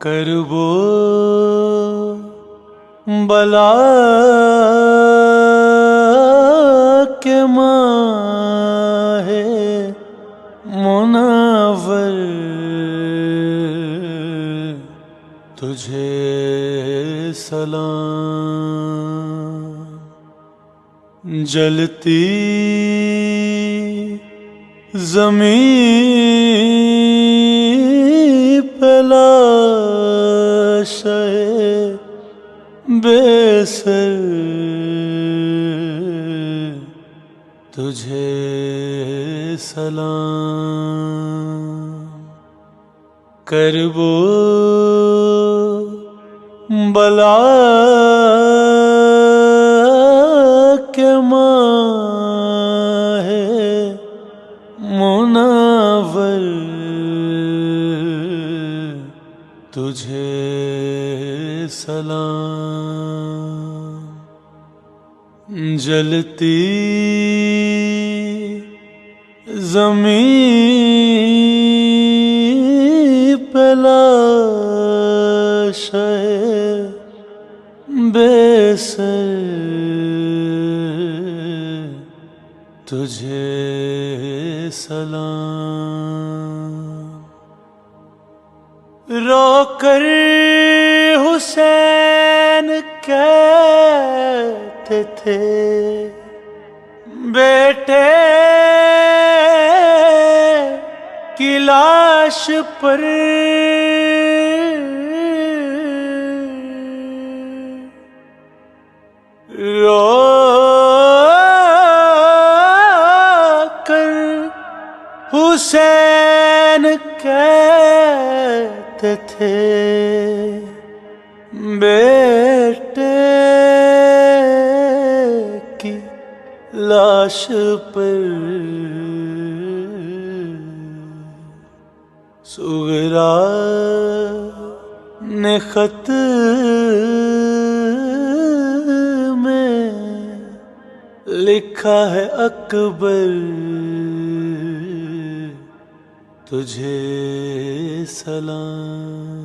کربو بلا کے ماہ منور تجھے سلام، جلتی زمین پہ لاشے بے سر تجھے سلام، کربو بلا کے ماہ منور تجھے سلام، جلتی زمین پہ لاشے بے سر تجھے سلام، رو کر حسین کہتے تھے بیٹے کی لاش پر رو کر حسین کہتے تھے بیٹے کی لاش پر صغرا نے خط میں لکھا ہے اکبر تجھے سلام۔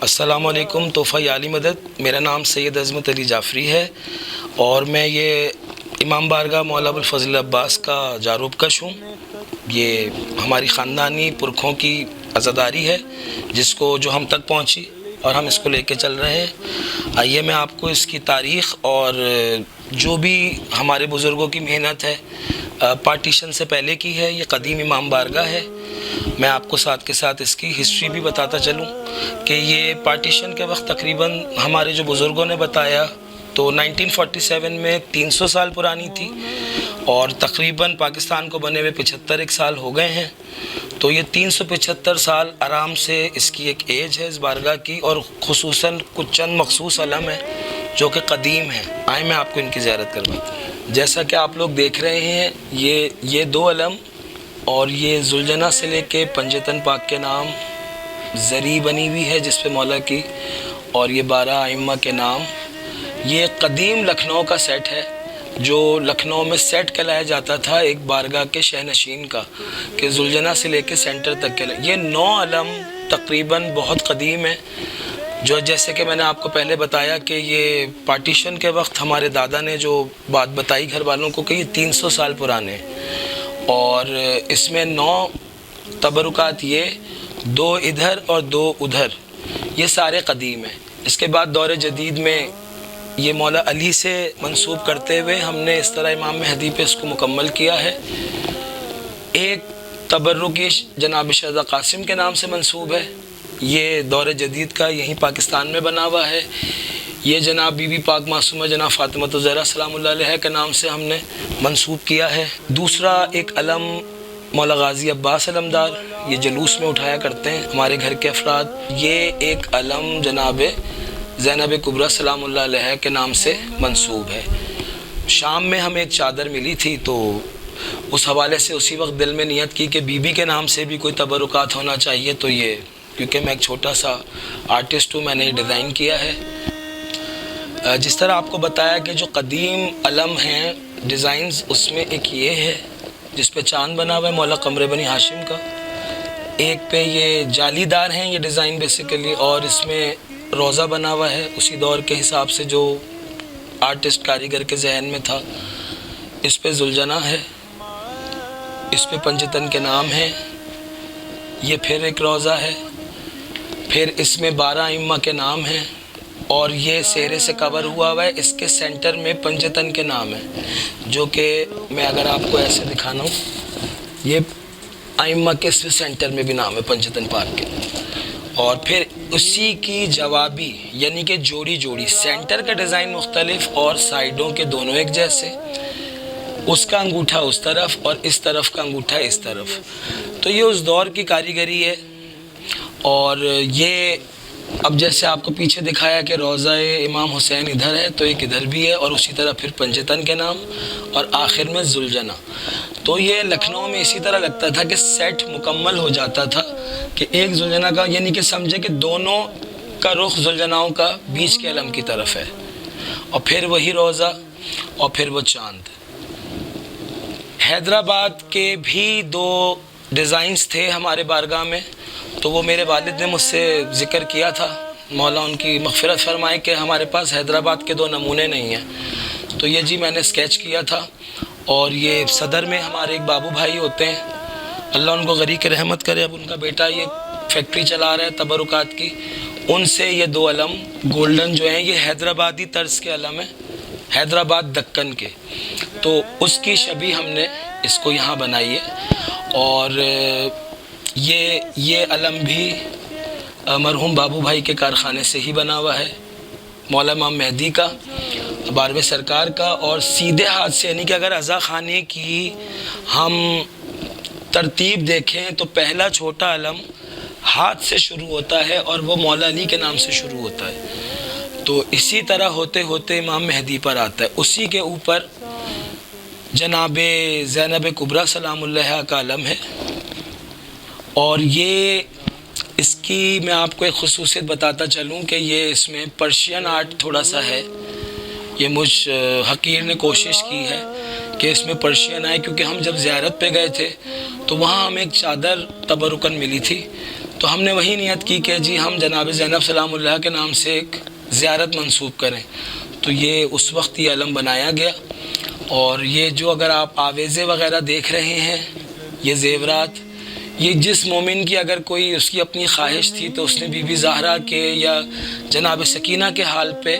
السلام علیکم، تحفہ عالی مدد۔ میرا نام سید عظمت علی جعفری ہے اور میں یہ امام بارگاہ مولا ابوالفضل عباس کا جاروبکش ہوں۔ یہ ہماری خاندانی پرکھوں کی عزاداری ہے جس کو جو ہم تک پہنچی اور ہم اس کو لے کے چل رہے ہیں۔ آئیے میں آپ کو اس کی تاریخ اور جو بھی ہمارے بزرگوں کی محنت ہے پارٹیشن سے پہلے کی ہے، یہ قدیم امام بارگاہ ہے، میں آپ کو ساتھ کے ساتھ اس کی ہسٹری بھی بتاتا چلوں کہ یہ پارٹیشن کے وقت تقریباً ہمارے جو بزرگوں نے بتایا تو 1947 میں 300 سال پرانی تھی اور تقریباً پاکستان کو بنے ہوئے 75 سال ہو گئے ہیں، تو یہ 375 سال آرام سے اس کی ایک ایج ہے اس بارگاہ کی، اور خصوصاً کچھ چند مخصوص علم ہیں جو کہ قدیم ہیں۔ آئیں میں آپ کو ان کی زیارت کرواتا ہوں۔ جیسا کہ آپ لوگ دیکھ رہے ہیں یہ دو علم، اور یہ ذوالجناح سے لے کے پنجتن پاک کے نام زری بنی ہوئی ہے جس پہ مولا کی، اور یہ 12 ائمہ کے نام۔ یہ قدیم لکھنؤ کا سیٹ ہے جو لکھنؤ میں سیٹ کہلایا جاتا تھا ایک بارگاہ کے شہنشین کا، کہ ذوالجناح سے لے کے سینٹر تک کے یہ 9 علم تقریباً بہت قدیم ہیں، جو جیسے کہ میں نے آپ کو پہلے بتایا کہ یہ پارٹیشن کے وقت ہمارے دادا نے جو بات بتائی گھر والوں کو کہ یہ 300 سال پرانے ہیں، اور اس میں 9 تبرکات، یہ 2 ادھر اور 2 ادھر، یہ سارے قدیم ہیں۔ اس کے بعد دور جدید میں یہ مولا علی سے منسوب کرتے ہوئے ہم نے اس طرح امام مہدی پہ اس کو مکمل کیا ہے۔ ایک تبرک یہ جناب شہزادہ قاسم کے نام سے منسوب ہے، یہ دور جدید کا یہیں پاکستان میں بنا ہوا ہے۔ یہ جناب بی بی پاک معصومہ جناب فاطمہ الزہرا سلام اللہ علیہ کے نام سے ہم نے منسوب کیا ہے۔ دوسرا ایک علم مولا غازی عباس علمدار، یہ جلوس میں اٹھایا کرتے ہیں ہمارے گھر کے افراد۔ یہ ایک علم جناب زینب کبریٰ سلام اللہ علیہ کے نام سے منسوب ہے۔ شام میں ہمیں ایک چادر ملی تھی تو اس حوالے سے اسی وقت دل میں نیت کی کہ بی بی کے نام سے بھی کوئی تبرکات ہونا چاہیے، تو یہ کیونکہ میں ایک چھوٹا سا آرٹسٹ ہوں، میں نے یہ ڈیزائن کیا ہے۔ جس طرح آپ کو بتایا کہ جو قدیم علم ہیں ڈیزائنز، اس میں ایک یہ ہے جس پہ چاند بنا ہوا ہے مولا قمر بنی ہاشم کا، ایک پہ یہ جالی دار ہیں یہ ڈیزائن بیسیکلی، اور اس میں روزہ بنا ہوا ہے اسی دور کے حساب سے جو آرٹسٹ کاریگر کے ذہن میں تھا۔ اس پہ زلجنا ہے، اس پہ پنجتن کے نام ہیں، یہ پھر ایک روزہ ہے، پھر اس میں 12 ائمہ کے نام ہیں، اور یہ سہرے سے کور ہوا ہوا ہے۔ اس کے سینٹر میں پنجتن کے نام ہیں، جو کہ میں اگر آپ کو ایسے دکھانا ہوں، یہ ائمہ کے سینٹر میں بھی نام ہے پنجتن پاک کے۔ اور پھر اسی کی جوابی یعنی کہ جوڑی جوڑی، سینٹر کا ڈیزائن مختلف اور سائیڈوں کے دونوں ایک جیسے، اس کا انگوٹھا اس طرف اور اس طرف کا انگوٹھا اس طرف۔ تو یہ اس دور کی کاریگری ہے۔ اور یہ اب جیسے آپ کو پیچھے دکھایا کہ روضہ امام حسین ادھر ہے تو ایک ادھر بھی ہے، اور اسی طرح پھر پنجتن کے نام، اور آخر میں زلجنا۔ تو یہ لکھنؤ میں اسی طرح لگتا تھا کہ سیٹ مکمل ہو جاتا تھا کہ ایک زلجنا کا، یعنی کہ سمجھے کہ دونوں کا رخ زلجناؤں کا بیچ کے علم کی طرف ہے، اور پھر وہی روضہ اور پھر وہ چاند۔ حیدرآباد کے بھی 2 ڈیزائنز تھے ہمارے بارگاہ میں، تو وہ میرے والد نے مجھ سے ذکر کیا تھا، مولا ان کی مغفرت فرمائے، کہ ہمارے پاس حیدرآباد کے 2 نمونے نہیں ہیں۔ تو یہ جی میں نے اسکیچ کیا تھا، اور یہ صدر میں ہمارے ایک بابو بھائی ہوتے ہیں، اللہ ان کو غریق رحمت کرے، اب ان کا بیٹا یہ فیکٹری چلا رہا ہے تبرکات کی، ان سے یہ 2 علم گولڈن جو ہیں یہ حیدرآبادی طرز کے علم ہیں، حیدرآباد دکن کے۔ تو اس کی شبیہ ہم نے اس کو یہاں بنائی ہے۔ اور یہ علم بھی مرحوم بابو بھائی کے کارخانے سے ہی بنا ہوا ہے، مولا امام مہدی کا، 12ویں سرکار کا، اور سیدھے ہاتھ سے، یعنی کہ اگر عزا خانے کی ہم ترتیب دیکھیں تو پہلا چھوٹا علم ہاتھ سے شروع ہوتا ہے اور وہ مولا علی کے نام سے شروع ہوتا ہے۔ تو اسی طرح ہوتے ہوتے امام مہدی پر آتا ہے، اسی کے اوپر جناب زینب کبریٰ سلام اللہ کا علم ہے۔ اور یہ اس کی میں آپ کو ایک خصوصیت بتاتا چلوں کہ یہ اس میں پرشین آرٹ تھوڑا سا ہے، یہ مجھ حقیر نے کوشش کی ہے کہ اس میں پرشین آئے، کیونکہ ہم جب زیارت پہ گئے تھے تو وہاں ہمیں ایک چادر تبرکن ملی تھی، تو ہم نے وہی نیت کی کہ جی ہم جناب زینب سلام اللہ کے نام سے ایک زیارت منسوب کریں، تو یہ اس وقت یہ علم بنایا گیا۔ اور یہ جو اگر آپ آویزے وغیرہ دیکھ رہے ہیں، یہ زیورات، یہ جس مومن کی اگر کوئی اس کی اپنی خواہش تھی تو اس نے بی بی زہرا کے یا جناب سکینہ کے حال پہ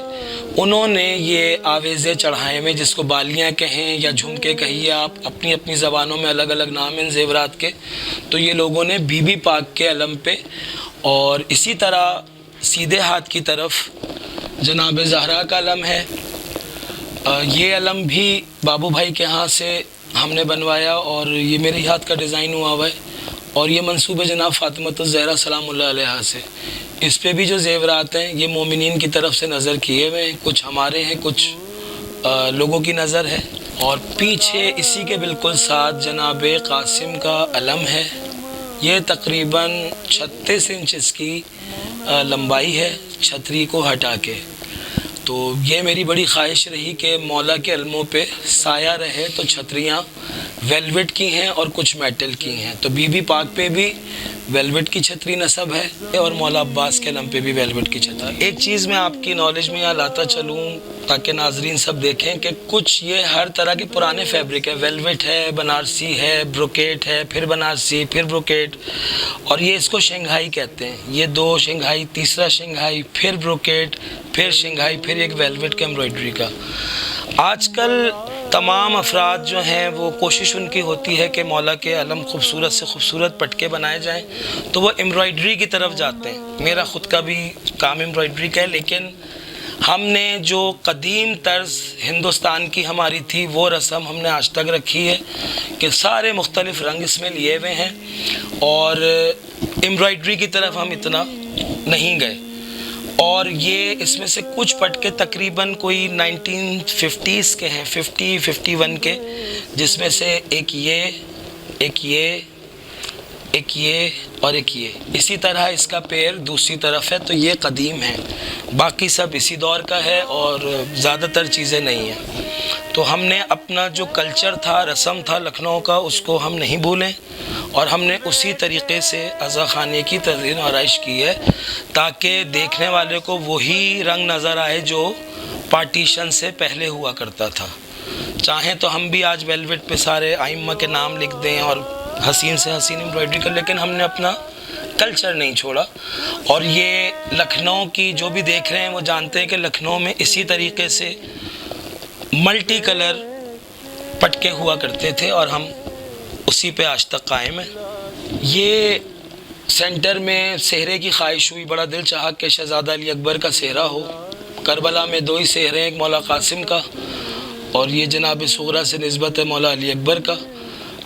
انہوں نے یہ آویزے چڑھائے میں، جس کو بالیاں کہیں یا جھمکے کہیے آپ، اپنی اپنی زبانوں میں الگ الگ نام ہیں زیورات کے، تو یہ لوگوں نے بی بی پاک کے علم پہ۔ اور اسی طرح سیدھے ہاتھ کی طرف جناب زہرا کا علم ہے، یہ علم بھی بابو بھائی کے ہاں سے ہم نے بنوایا، اور یہ میرے ہاتھ کا ڈیزائن ہوا ہوا ہے، اور یہ منسوب جناب فاطمۃ الزہرا سلام اللہ علیہا سے۔ اس پہ بھی جو زیورات ہیں یہ مومنین کی طرف سے نظر کیے ہوئے ہیں، کچھ ہمارے ہیں، کچھ لوگوں کی نظر ہے۔ اور پیچھے اسی کے بالکل ساتھ جناب قاسم کا علم ہے، یہ تقریباً 36 انچ اس کی لمبائی ہے چھتری کو ہٹا کے۔ تو یہ میری بڑی خواہش رہی کہ مولا کے علموں پہ سایہ رہے، تو چھتریاں ویلویٹ کی ہیں اور کچھ میٹل کی ہیں، تو بی بی پاک پہ بھی ویلویٹ کی چھتری نصب ہے اور مولا عباس کے علم پہ بھی ویلویٹ کی چھتری۔ ایک چیز میں آپ کی نالج میں یہاں لاتا چلوں تاکہ ناظرین سب دیکھیں کہ کچھ یہ ہر طرح کے پرانے فیبرک ہے، ویلویٹ ہے، بنارسی ہے، بروکیٹ ہے، پھر بنارسی، پھر بروکیٹ، اور یہ اس کو شنگھائی کہتے ہیں، یہ 2 شنگھائی، تیسرا شنگھائی، پھر بروکیٹ، پھر شنگھائی، پھر ایک ویلویٹ کے ایمبرائڈری کا۔ آج کل تمام افراد جو ہیں وہ کوشش ان کی ہوتی ہے کہ مولا کے علم خوبصورت سے خوبصورت پٹکے بنائے جائیں، تو وہ ایمبرائڈری کی طرف جاتے ہیں۔ میرا خود کا بھی کام ایمبرائڈری کا ہے، لیکن ہم نے جو قدیم طرز ہندوستان کی ہماری تھی وہ رسم ہم نے آج تک رکھی ہے کہ سارے مختلف رنگ اس میں لیے ہوئے ہیں، اور ایمبرائڈری کی طرف ہم اتنا نہیں گئے۔ اور یہ اس میں سے کچھ پٹکے تقریباً کوئی 1950s کے ہیں، 51 کے، جس میں سے ایک یہ اور ایک یہ، اسی طرح اس کا پیر دوسری طرف ہے، تو یہ قدیم ہے، باقی سب اسی دور کا ہے اور زیادہ تر چیزیں نہیں ہیں۔ تو ہم نے اپنا جو کلچر تھا، رسم تھا لکھنؤ کا، اس کو ہم نہیں بھولیں، اور ہم نے اسی طریقے سے عزا خانے کی تزئین و آرائش کی ہے تاکہ دیکھنے والے کو وہی رنگ نظر آئے جو پارٹیشن سے پہلے ہوا کرتا تھا۔ چاہیں تو ہم بھی آج ویلویٹ پہ سارے ائمہ کے نام لکھ دیں اور حسین سے حسین امبرائڈری کر، لیکن ہم نے اپنا کلچر نہیں چھوڑا۔ اور یہ لکھنؤ کی جو بھی دیکھ رہے ہیں وہ جانتے ہیں کہ لکھنؤ میں اسی طریقے سے ملٹی کلر پٹکے ہوا کرتے تھے اور ہم اسی پہ آج تک قائم ہیں۔ یہ سینٹر میں سہرے کی خواہش ہوئی، بڑا دل چاہا کہ شہزادہ علی اکبر کا سہرا ہو۔ کربلا میں 2 ہی سہرے ہیں، ایک مولا قاسم کا اور یہ جناب صغرا سے نسبت ہے مولا علی اکبر کا،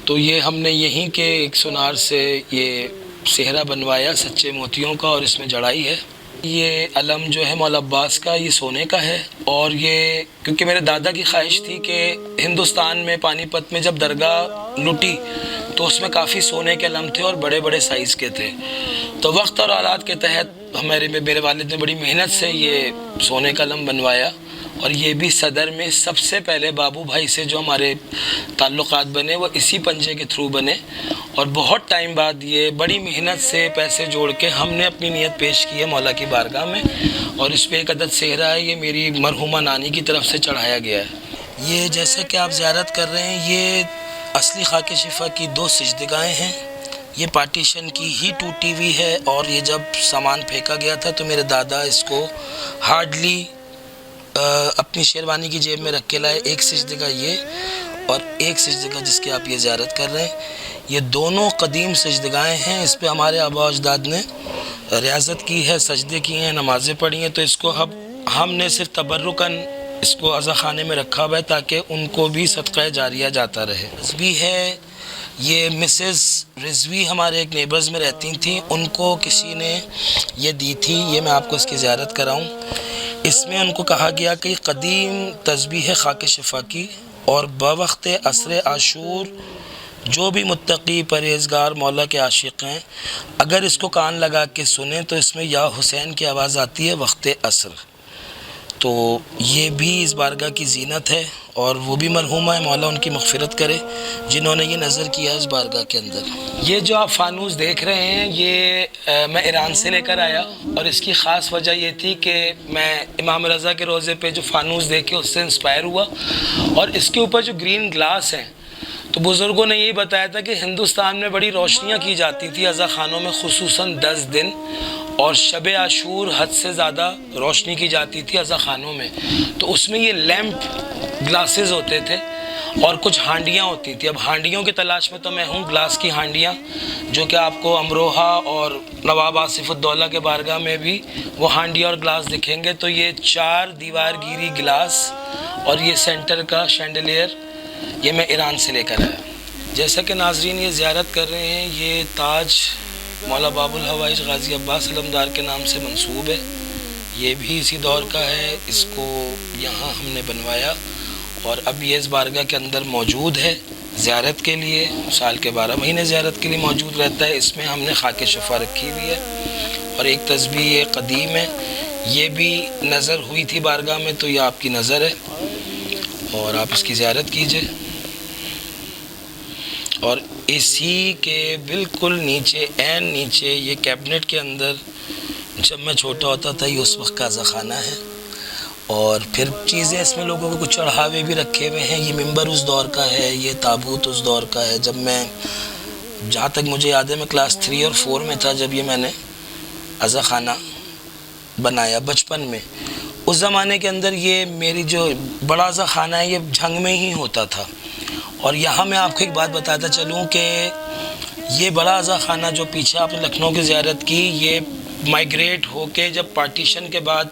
تو یہ ہم نے یہیں کے ایک سونار سے یہ سہرا بنوایا سچے موتیوں کا اور اس میں جڑائی ہے۔ یہ علم جو ہے مولا عباس کا، یہ سونے کا ہے، اور یہ کیونکہ میرے دادا کی خواہش تھی کہ ہندوستان میں پانی پت میں جب درگاہ لٹی تو اس میں کافی سونے کے علم تھے اور بڑے بڑے سائز کے تھے، تو وقت اور حالات کے تحت میرے والد نے بڑی محنت سے یہ سونے کا علم بنوایا، اور یہ بھی صدر میں سب سے پہلے بابو بھائی سے جو ہمارے تعلقات بنے وہ اسی پنجے کے تھرو بنے، اور بہت ٹائم بعد یہ بڑی محنت سے پیسے جوڑ کے ہم نے اپنی نیت پیش کی ہے مولا کی بارگاہ میں، اور اس پہ ایک عدد سہرا ہے، یہ میری مرحومہ نانی کی طرف سے چڑھایا گیا ہے۔ یہ جیسا کہ آپ زیارت کر رہے ہیں، یہ اصلی خاک شفا کی 2 سجدگاہیں ہیں۔ یہ پارٹیشن کی ہی ٹوٹی ہوئی ہے، اور یہ جب سامان پھینکا گیا تھا تو میرے دادا اس کو ہارڈلی اپنی شیروانی کی جیب میں رکھ کے لائے۔ ایک سجدگاہ یہ اور ایک سجدگاہ جس کی آپ یہ زیارت کر رہے ہیں، یہ دونوں قدیم سجدگاہیں ہیں۔ اس پہ ہمارے آبا و اجداد نے ریاضت کی ہے، سجدے کیے ہیں، نمازیں پڑھی ہیں، تو اس کو ہم نے صرف تبرکاً اس کو عزا خانے میں رکھا ہوا ہے تاکہ ان کو بھی صدقہ جاریہ جاتا رہے۔ بھی ہے یہ مسز رضوی ہمارے ایک نیبرز میں رہتی تھیں، ان کو کسی نے یہ دی تھی، یہ میں آپ کو اس کی زیارت کراؤں۔ اس میں ان کو کہا گیا کہ قدیم تسبیح خاک شفا کی، اور بوقت عصر عاشور جو بھی متقی پرہیزگار مولا کے عاشق ہیں اگر اس کو کان لگا کے سنیں تو اس میں یا حسین کی آواز آتی ہے وقت عصر۔ تو یہ بھی اس بارگاہ کی زینت ہے، اور وہ بھی مرحومہ ہے، مولا ان کی مغفرت کرے جنہوں نے یہ نظر کیا اس بارگاہ کے اندر۔ یہ جو آپ فانوس دیکھ رہے ہیں یہ میں ایران سے لے کر آیا، اور اس کی خاص وجہ یہ تھی کہ میں امام رضا کے روضے پہ جو فانوس دیکھے اس سے انسپائر ہوا، اور اس کے اوپر جو گرین گلاس ہیں تو بزرگوں نے یہی بتایا تھا کہ ہندوستان میں بڑی روشنیاں کی جاتی تھی عزا خانوں میں، خصوصاً 10 دن، اور شب عاشور حد سے زیادہ روشنی کی جاتی تھی عزا خانوں میں، تو اس میں یہ لیمپ گلاسز ہوتے تھے اور کچھ ہانڈیاں ہوتی تھی۔ اب ہانڈیوں کی تلاش میں تو میں ہوں، گلاس کی ہانڈیاں جو کہ آپ کو امروہہ اور نواب آصف الدولہ کے بارگاہ میں بھی وہ ہانڈیاں اور گلاس دکھیں گے۔ تو یہ 4 دیوار گیری گلاس اور یہ سینٹر کا شینڈلیئر یہ میں ایران سے لے کر آیا۔ جیسا کہ ناظرین یہ زیارت کر رہے ہیں، یہ تاج مولا باب الحوائج غازی عباس علمدار کے نام سے منسوب ہے، یہ بھی اسی دور کا ہے، اس کو یہاں ہم نے بنوایا، اور اب یہ اس بارگاہ کے اندر موجود ہے زیارت کے لیے، سال کے 12 مہینے زیارت کے لیے موجود رہتا ہے۔ اس میں ہم نے خاک شفا رکھی ہوئی ہے، اور ایک تسبیح قدیم ہے، یہ بھی نظر ہوئی تھی بارگاہ میں تو یہ آپ کی نظر ہے، اور آپ اس کی زیارت کیجئے۔ اور اسی کے بالکل نیچے، عین نیچے، یہ کیبنٹ کے اندر جب میں چھوٹا ہوتا تھا یہ اس وقت کا عزا خانہ ہے، اور پھر چیزیں اس میں لوگوں کو کچھ چڑھاوے بھی رکھے ہوئے ہیں۔ یہ ممبر اس دور کا ہے، یہ تابوت اس دور کا ہے۔ جب میں، جہاں تک مجھے یاد ہے، میں کلاس 3 اور 4 میں تھا جب یہ میں نے عزا خانہ بنایا بچپن میں۔ اس زمانے کے اندر یہ میری جو بڑا عزا خانہ ہے یہ جھنگ میں ہی ہوتا تھا، اور یہاں میں آپ کو ایک بات بتاتا چلوں کہ یہ بڑا عزا خانہ جو پیچھے آپ نے لکھنؤ کی زیارت کی، یہ مائیگریٹ ہو کے جب پارٹیشن کے بعد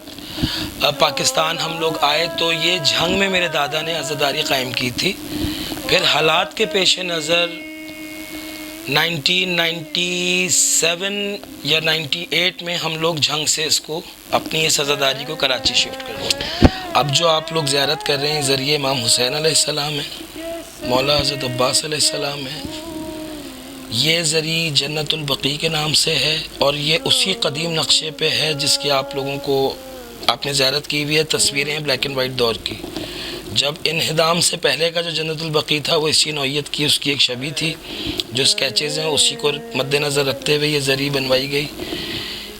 پاکستان ہم لوگ آئے تو یہ جھنگ میں میرے دادا نے عزاداری قائم کی تھی۔ پھر حالات کے پیش نظر 1997 یا 98 میں ہم لوگ جھنگ سے اس کو اپنی اس عزاداری کو کراچی شفٹ کر دیا۔ اب جو آپ لوگ زیارت کر رہے ہیں ذریعہ امام حسین علیہ السلام ہے، مولا حضرت عباس علیہ السلام ہے، یہ ذریعہ جنت البقیع کے نام سے ہے، اور یہ اسی قدیم نقشے پہ ہے جس کی آپ لوگوں کو آپ نے زیارت کی ہوئی ہے۔ تصویریں ہیں بلیک اینڈ وائٹ دور کی، جب انہدام سے پہلے کا جو جنت البقیع تھا وہ اسی نوعیت کی اس کی ایک شبیہ تھی. جو سکیچز ہیں اسی کو مد نظر رکھتے ہوئے یہ زری بنوائی گئی.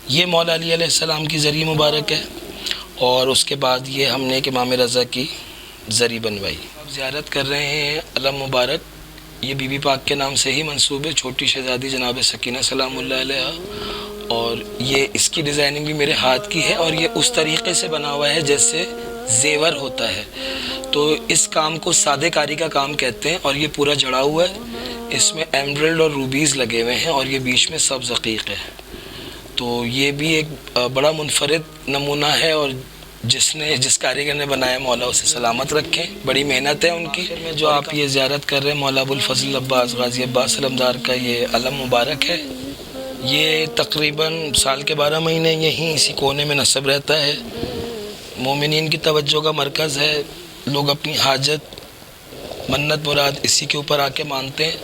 یہ مولا علی علیہ السلام کی زری مبارک ہے، اور اس کے بعد یہ ہم نے ایک امام رضا کی زری بنوائی. اب زیارت کر رہے ہیں علم مبارک. یہ بی بی پاک کے نام سے ہی منسوب ہے، چھوٹی شہزادی جناب سکینہ سلام اللہ علیہ. اور یہ اس کی ڈیزائننگ بھی میرے ہاتھ کی ہے، اور یہ اس طریقے سے بنا ہوا ہے جیسے زیور ہوتا ہے. تو اس کام کو سادہ کاری کا کام کہتے ہیں، اور یہ پورا جڑا ہوا ہے. اس میں ایمرلڈ اور روبیز لگے ہوئے ہیں، اور یہ بیچ میں سبز عقیق ہے. تو یہ بھی ایک بڑا منفرد نمونہ ہے، اور جس کاریگر نے بنایا مولا اسے سلامت رکھیں. بڑی محنت ہے ان کی. جو آپ یہ زیارت کر رہے ہیں مولا ابوالفضل عباس غازی عباس علمدار کا یہ علم مبارک ہے. یہ تقریباً سال کے 12 مہینے یہیں اسی کونے میں نصب رہتا ہے. مومنین کی توجہ کا مرکز ہے. لوگ اپنی حاجت منت مراد اسی کے اوپر آ کے مانتے ہیں،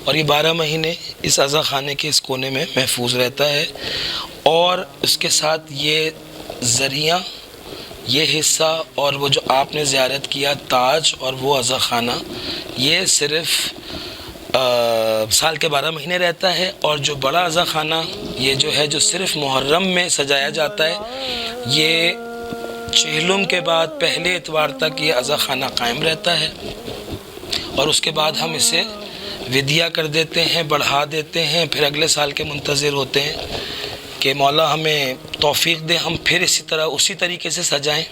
اور یہ 12 مہینے اس عزا خانے کے اس کونے میں محفوظ رہتا ہے. اور اس کے ساتھ یہ ذریعہ، یہ حصہ، اور وہ جو آپ نے زیارت کیا تاج اور وہ عزا خانہ، یہ صرف سال کے 12 مہینے رہتا ہے. اور جو بڑا عزا خانہ یہ جو ہے، جو صرف محرم میں سجایا جاتا ہے، یہ چہلم کے بعد پہلے اتوار تک یہ عزا خانہ قائم رہتا ہے. اور اس کے بعد ہم اسے ودیہ کر دیتے ہیں، بڑھا دیتے ہیں. پھر اگلے سال کے منتظر ہوتے ہیں کہ مولا ہمیں توفیق دے، ہم پھر اسی طرح اسی طریقے سے سجائیں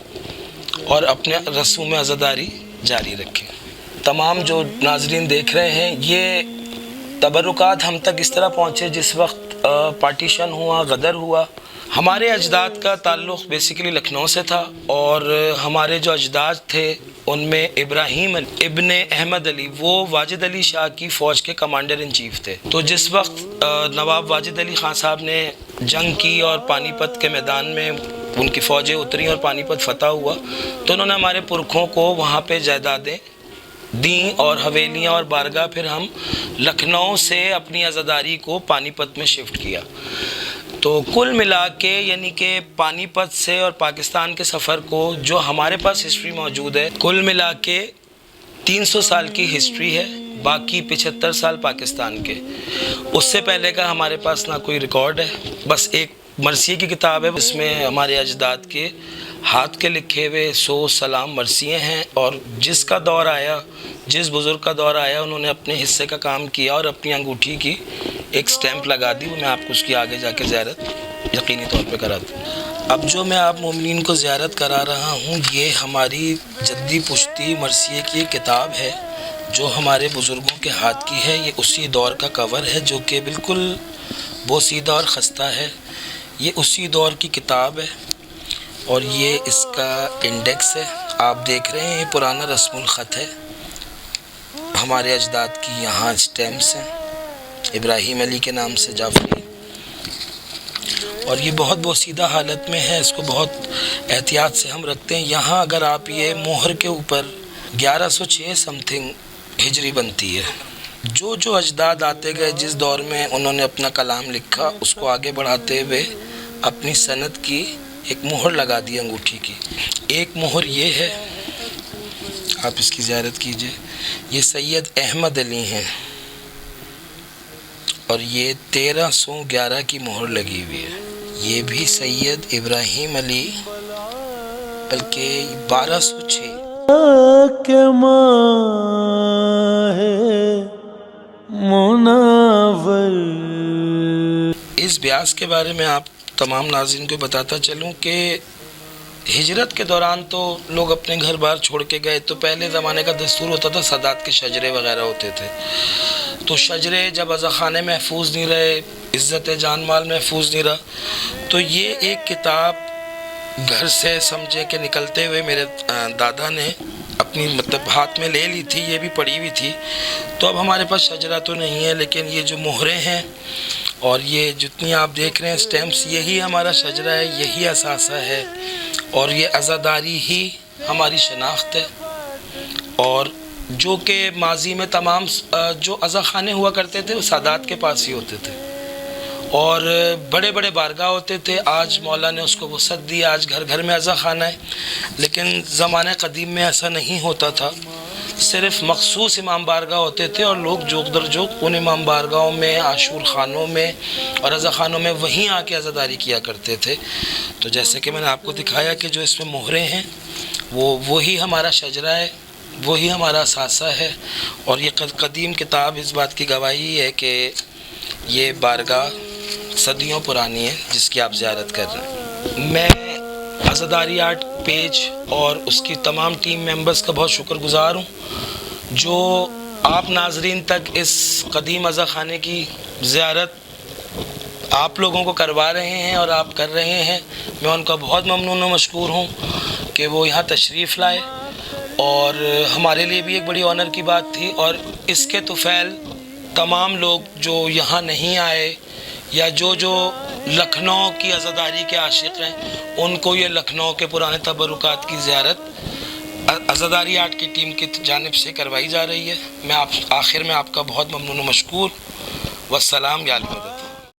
اور اپنے رسوم عزاداری جاری رکھیں. تمام جو ناظرین دیکھ رہے ہیں، یہ تبرکات ہم تک اس طرح پہنچے جس وقت پارٹیشن ہوا، غدر ہوا. ہمارے اجداد کا تعلق بیسیکلی لکھنؤ سے تھا، اور ہمارے جو اجداد تھے ان میں ابراہیم ابن احمد علی، وہ واجد علی شاہ کی فوج کے کمانڈر ان چیف تھے. تو جس وقت نواب واجد علی خان صاحب نے جنگ کی اور پانی پت کے میدان میں ان کی فوجیں اتریں اور پانی پت فتح ہوا، تو انہوں نے ہمارے پرکھوں کو وہاں پہ جائیدادیں دیں اور حویلیاں اور بارگاہ. پھر ہم لکھنؤ سے اپنی عزاداری کو پانی پت میں شفٹ کیا. تو کل ملا کے یعنی کہ پانی پت سے اور پاکستان کے سفر کو جو ہمارے پاس ہسٹری موجود ہے، کل ملا کے 300 سال کی ہسٹری ہے. باقی 75 سال پاکستان کے. اس سے پہلے کا ہمارے پاس نہ کوئی ریکارڈ ہے. بس ایک مرثیے کی کتاب ہے، اس میں ہمارے اجداد کے ہاتھ کے لکھے ہوئے 100 سلام مرثیے ہیں. اور جس کا دور آیا، جس بزرگ کا دور آیا، انہوں نے اپنے حصے کا کام کیا اور اپنی انگوٹھی کی ایک سٹیمپ لگا دی. میں آپ کو اس کی آگے جا کے زیارت یقینی طور پہ کراتا ہوں. اب جو میں آپ مومنین کو زیارت کرا رہا ہوں، یہ ہماری جدی پشتی مرثیے کی کتاب ہے جو ہمارے بزرگوں کے ہاتھ کی ہے. یہ اسی دور کا کور ہے جو کہ بالکل بوسیدہ اور خستہ ہے. یہ اسی دور کی کتاب ہے، اور یہ اس کا انڈیکس ہے. آپ دیکھ رہے ہیں یہ پرانا رسم الخط ہے. ہمارے اجداد کی یہاں اسٹیمپس ہیں، ابراہیم علی کے نام سے جعفری، اور یہ بہت بوسیدہ حالت میں ہے. اس کو بہت احتیاط سے ہم رکھتے ہیں. یہاں اگر آپ یہ مہر کے اوپر 1106 سم تھنگ ہجری بنتی ہے. جو اجداد آتے گئے، جس دور میں انہوں نے اپنا کلام لکھا، اس کو آگے بڑھاتے ہوئے اپنی سند کی ایک مہر لگا دی انگوٹھی کی. ایک مہر یہ ہے، آپ اس کی زیارت کیجئے. یہ سید احمد علی ہیں، اور یہ 1311 کی مہر لگی ہوئی ہے. یہ بھی سید ابراہیم علی، بلکہ 1206. کہ ماہ منور. اس بیاس کے بارے میں آپ تمام ناظرین کو بتاتا چلوں کہ ہجرت کے دوران تو لوگ اپنے گھر بار چھوڑ کے گئے. تو پہلے زمانے کا دستور ہوتا تھا، سادات کے شجرے وغیرہ ہوتے تھے. تو شجرے جب عزا خانے محفوظ نہیں رہے، عزت جان مال محفوظ نہیں رہا، تو یہ ایک کتاب گھر سے سمجھے کہ نکلتے ہوئے میرے دادا نے اپنی ہاتھ میں لے لی تھی. یہ بھی پڑی ہوئی تھی. تو اب ہمارے پاس شجرہ تو نہیں ہے، لیکن یہ جو مہریں ہیں اور یہ جتنی آپ دیکھ رہے ہیں سٹیمپس، یہی ہمارا شجرہ ہے، یہی اثاثہ ہے، اور یہ عزاداری ہی ہماری شناخت ہے. اور جو کہ ماضی میں تمام جو عزا خانے ہوا کرتے تھے وہ سادات کے پاس ہی ہوتے تھے، اور بڑے بڑے بارگاہ ہوتے تھے. آج مولا نے اس کو وسعت دی, آج گھر گھر میں عزا خانہ ہے. لیکن زمانہ قدیم میں ایسا نہیں ہوتا تھا. صرف مخصوص امام بارگاہ ہوتے تھے اور لوگ جوک در جوک ان امام بارگاہوں میں, عاشور خانوں میں اور عزا خانوں میں وہیں آ کے عزاداری کیا کرتے تھے. تو جیسے کہ میں نے آپ کو دکھایا کہ جو اس میں مہریں ہیں وہی ہمارا شجرہ ہے, وہی ہمارا اثاثہ ہے. اور یہ قدیم کتاب اس بات کی گواہی ہے کہ یہ بارگاہ صدیوں پرانی ہے جس کی آپ زیارت کر رہے ہیں. میں عزاداری آرٹ پیج اور اس کی تمام ٹیم ممبرز کا بہت شکر گزار ہوں جو آپ ناظرین تک اس قدیم عزا خانے کی زیارت آپ لوگوں کو کروا رہے ہیں اور آپ کر رہے ہیں. میں ان کا بہت ممنون و مشکور ہوں کہ وہ یہاں تشریف لائے, اور ہمارے لیے بھی ایک بڑی آنر کی بات تھی. اور اس کے طفیل تمام لوگ جو یہاں نہیں آئے یا جو لکھنؤ کی عزاداری کے عاشق ہیں, ان کو یہ لکھنؤ کے پرانے تبرکات کی زیارت عزاداری آرٹ کی ٹیم کی جانب سے کروائی جا رہی ہے. میں آخر میں آپ کا بہت ممنون و مشکور. والسلام یا علی مدد.